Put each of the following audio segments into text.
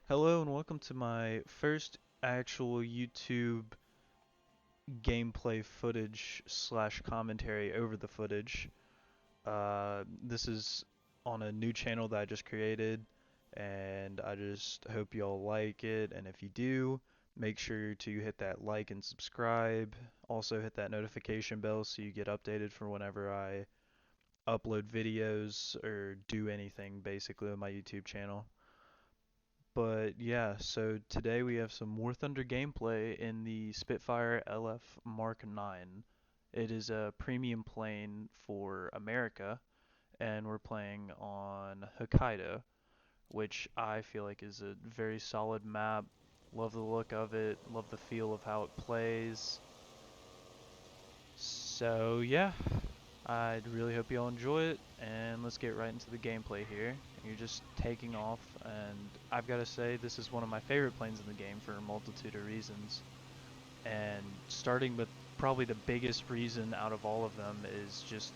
Hello and welcome to my first actual YouTube gameplay footage slash commentary over the footage. This is on a new channel that I just created, and I just hope y'all like it. And if you do, make sure to hit that like and subscribe. Also hit that notification bell so you get updated for whenever I upload videos or do anything basically on my YouTube channel. But yeah, so today we have some War Thunder gameplay in the Spitfire LF Mark 9. It is a premium plane for America, and we're playing on Hokkaido, which I feel like is a very solid map. Love the look of it, love the feel of how it plays. So yeah, I really hope you all enjoy it, and let's get right into the gameplay here. You're just taking off, and I've got to say, this is one of my favorite planes in the game for a multitude of reasons. And starting with probably the biggest reason out of all of them is just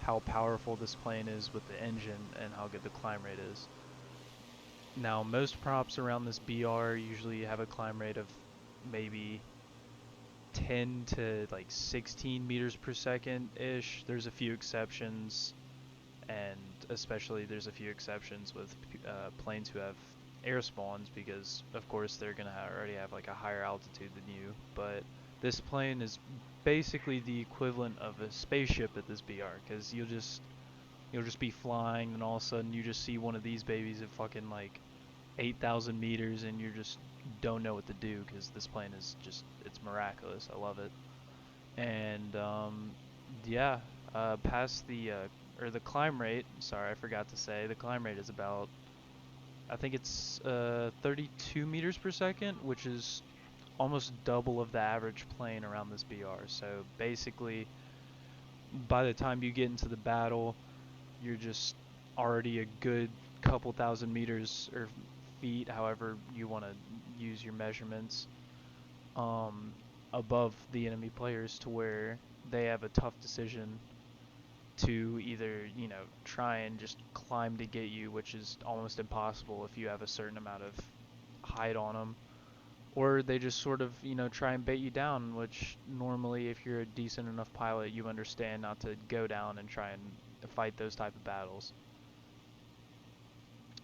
how powerful this plane is with the engine and how good the climb rate is. Now, most props around this BR usually have a climb rate of maybe 10 to like 16 meters per second ish. There's a few exceptions, and especially there's a few exceptions with planes who have air spawns because of course they're gonna already have like a higher altitude than you. But this plane is basically the equivalent of a spaceship at this BR because you'll just be flying and all of a sudden you just see one of these babies at fucking like 8,000 meters and you just don't know what to do because this plane is just it's miraculous. I love it. And yeah, past the or the climb rate. Sorry, I forgot to say the climb rate is about I think it's 32 meters per second, which is almost double of the average plane around this BR. So basically, by the time you get into the battle, you're just already a good couple thousand meters or feet, however you want to use your measurements, um, above the enemy players to where they have a tough decision to either, try and just climb to get you, which is almost impossible if you have a certain amount of height on them, or they just sort of, try and bait you down, which normally if you're a decent enough pilot, you understand not to go down and try and fight those type of battles.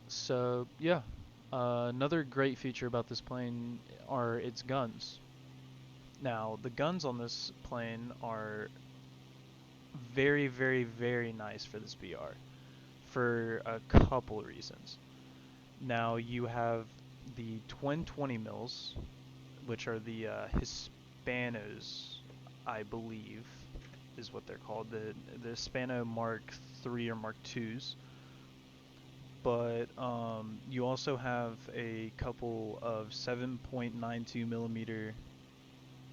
So, yeah. Another great feature about this plane are its guns. Now, the guns on this plane are very, very, very nice for this BR for a couple reasons. Now, you have the twin 20 mils, which are the Hispanos, I believe, is what they're called. The Hispano Mark III or Mark IIs. But you also have a couple of 7.92 millimeter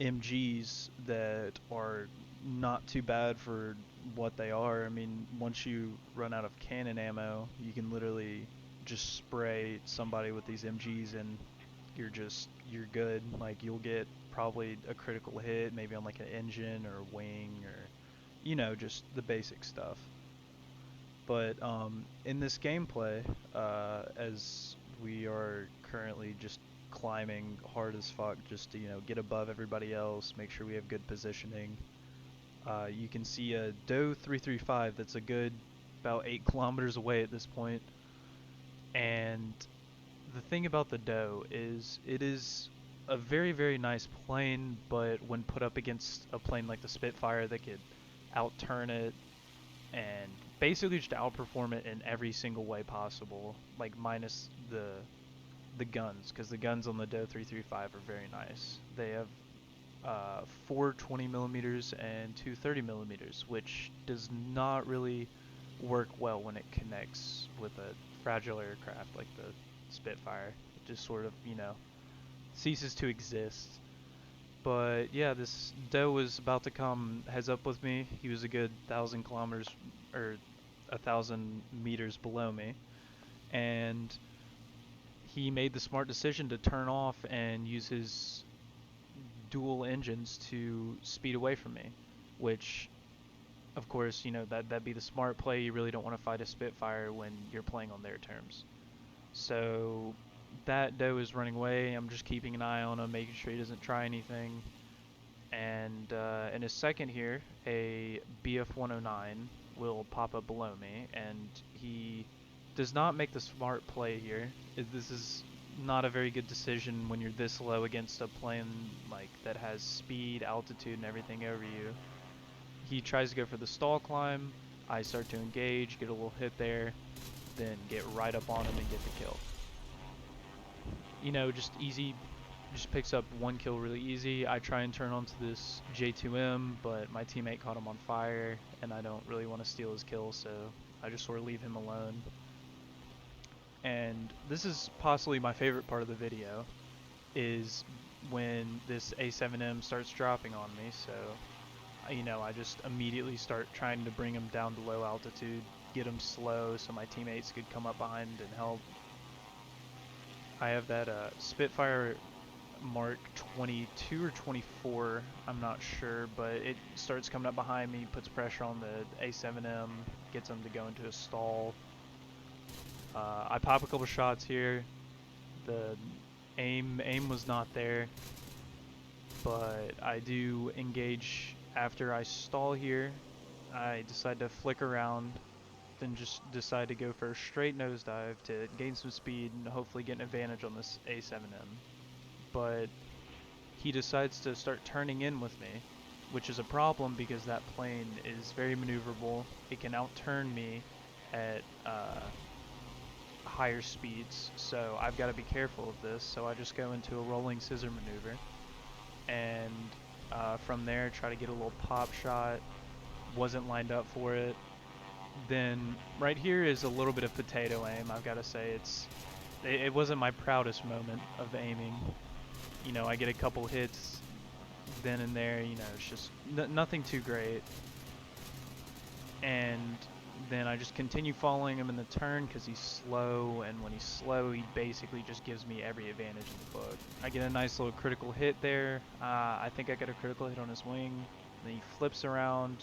MGs that are not too bad for what they are. I mean, once you run out of cannon ammo, you can literally just spray somebody with these MGs and you're good. Like you'll get probably a critical hit, maybe on like an engine or a wing or just the basic stuff. But in this gameplay, as we are currently just climbing hard as fuck just to get above everybody else, make sure we have good positioning. You can see a Doe 335 that's a good about 8 kilometers away at this point. And the thing about the Doe is it is a very, very nice plane, but when put up against a plane like the Spitfire that could outturn it and basically just outperform it in every single way possible, like minus the guns, because the guns on the Doe 335 are very nice. They have four 20 millimeters and two 30 millimeters, which does not really work well when it connects with a fragile aircraft like the Spitfire. It just sort of, ceases to exist. But yeah, this Doe was about to come heads up with me. He was a good 1,000 kilometers or 1,000 meters below me, and he made the smart decision to turn off and use his dual engines to speed away from me, which of course, that'd be the smart play. You really don't want to fight a Spitfire when you're playing on their terms. So that doe is running away. I'm just keeping an eye on him, making sure he doesn't try anything. And in a second here, a BF-109 will pop up below me, and he does not make the smart play here. This is not a very good decision when you're this low against a plane like that has speed, altitude, and everything over you. He tries to go for the stall climb. I start to engage, get a little hit there, then get right up on him and get the kill. You know, just easy, just picks up one kill really easy. I try and turn onto this J2M, but my teammate caught him on fire, and I don't really want to steal his kill, so I just sort of leave him alone. And this is possibly my favorite part of the video, is when this A7M starts dropping on me, so you know, I just immediately start trying to bring him down to low altitude, get him slow so my teammates could come up behind and help. I have that Spitfire Mark 22 or 24, I'm not sure, but it starts coming up behind me, puts pressure on the A7M, gets him to go into a stall. I pop a couple shots here. The aim was not there, but I do engage after I stall here. I decide to flick around, then just decide to go for a straight nosedive to gain some speed and hopefully get an advantage on this A7M. But he decides to start turning in with me, which is a problem because that plane is very maneuverable. It can outturn me at higher speeds, so I've got to be careful of this. So I just go into a rolling scissor maneuver, and from there try to get a little pop shot. Wasn't lined up for it. Then right here is a little bit of potato aim. I've got to say it wasn't my proudest moment of aiming. You know, I get a couple hits then and there. You know, it's just nothing too great. And then I just continue following him in the turn because he's slow, and when he's slow, he basically just gives me every advantage in the book. I get a nice little critical hit there. I think I got a critical hit on his wing. Then he flips around.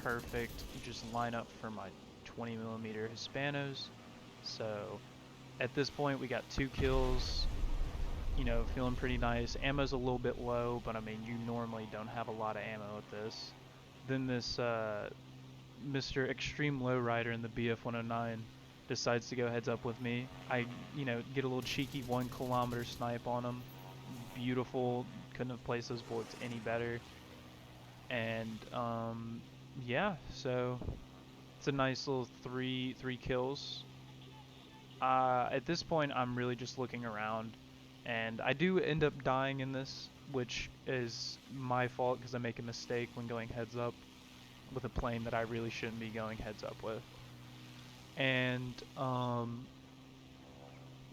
Perfect. You just line up for my 20mm Hispanos. So at this point, we got 2 kills. You know, feeling pretty nice. Ammo's a little bit low, but I mean, you normally don't have a lot of ammo with this. Then this Mr. Extreme Lowrider in the BF-109 decides to go heads up with me. I, you know, get a little cheeky 1 kilometer snipe on him. Beautiful. Couldn't have placed those bullets any better. And yeah, so it's a nice little three kills. At this point, I'm really just looking around, and I do end up dying in this, which is my fault because I make a mistake when going heads up with a plane that I really shouldn't be going heads up with. And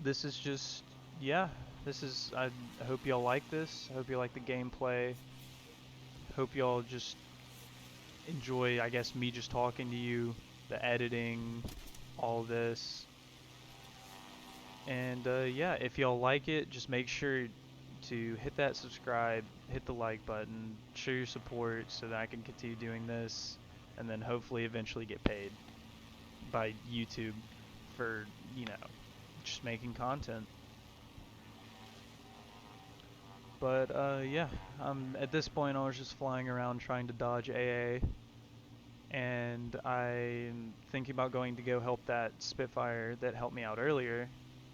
this is just, yeah, I hope y'all like this. I hope you like the gameplay. Hope y'all just enjoy, I guess, me just talking to you, the editing, all this. And yeah, if y'all like it, just make sure to hit that subscribe, hit the like button, show your support so that I can continue doing this, and then hopefully eventually get paid by YouTube for, you know, just making content. But yeah, at this point I was just flying around trying to dodge AA, and I'm thinking about going to go help that Spitfire that helped me out earlier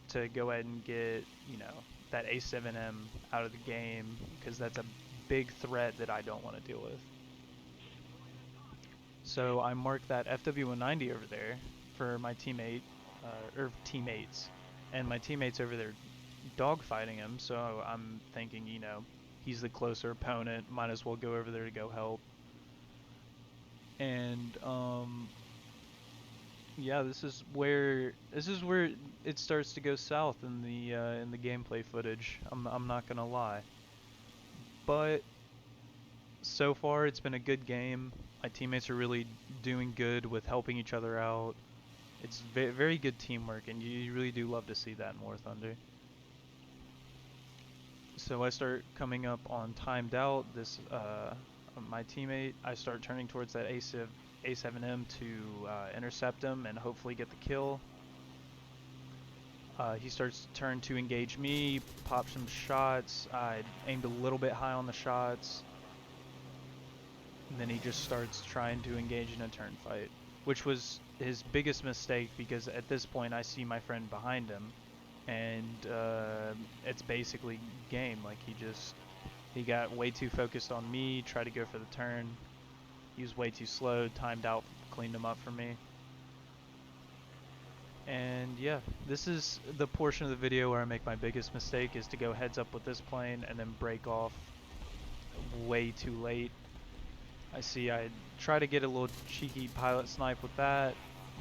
to go ahead and get, you know, that A7M out of the game, because that's a big threat that I don't want to deal with. So I marked that FW190 over there for my teammate, or teammates, and my teammates over there dogfighting him, so I'm thinking, you know, he's the closer opponent, might as well go over there to go help. And yeah, this is where it starts to go south in the gameplay footage. I'm not gonna lie, but so far it's been a good game. My teammates are really doing good with helping each other out. It's very good teamwork, and you really do love to see that in War Thunder. So I start coming up on timed out. This my teammate. I start turning towards that A7M to intercept him and hopefully get the kill. He starts to turn to engage me, pop some shots. I aimed a little bit high on the shots, and then he just starts trying to engage in a turn fight, which was his biggest mistake because at this point I see my friend behind him, and it's basically game. Like he got way too focused on me, tried to go for the turn. He was way too slow, timed out, cleaned him up for me. And yeah, this is the portion of the video where I make my biggest mistake is to go heads up with this plane and then break off way too late. I see I try to get a little cheeky pilot snipe with that.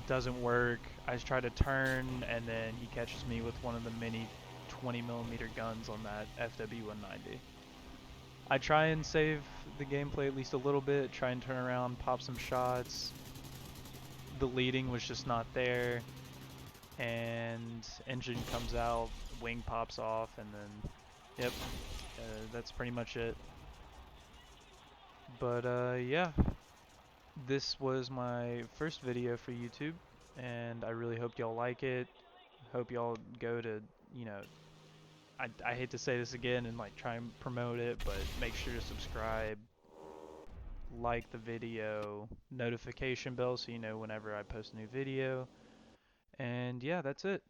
Doesn't work. I try to turn and then he catches me with one of the mini 20mm guns on that FW-190. I try and save the gameplay at least a little bit, try and turn around, pop some shots. The leading was just not there, and engine comes out, wing pops off, and then, yep, that's pretty much it. But yeah, this was my first video for YouTube, and I really hope y'all like it. Hope y'all go to, you know, I hate to say this again and like try and promote it, but make sure to subscribe, like the video, notification bell so you know whenever I post a new video. And yeah, that's it.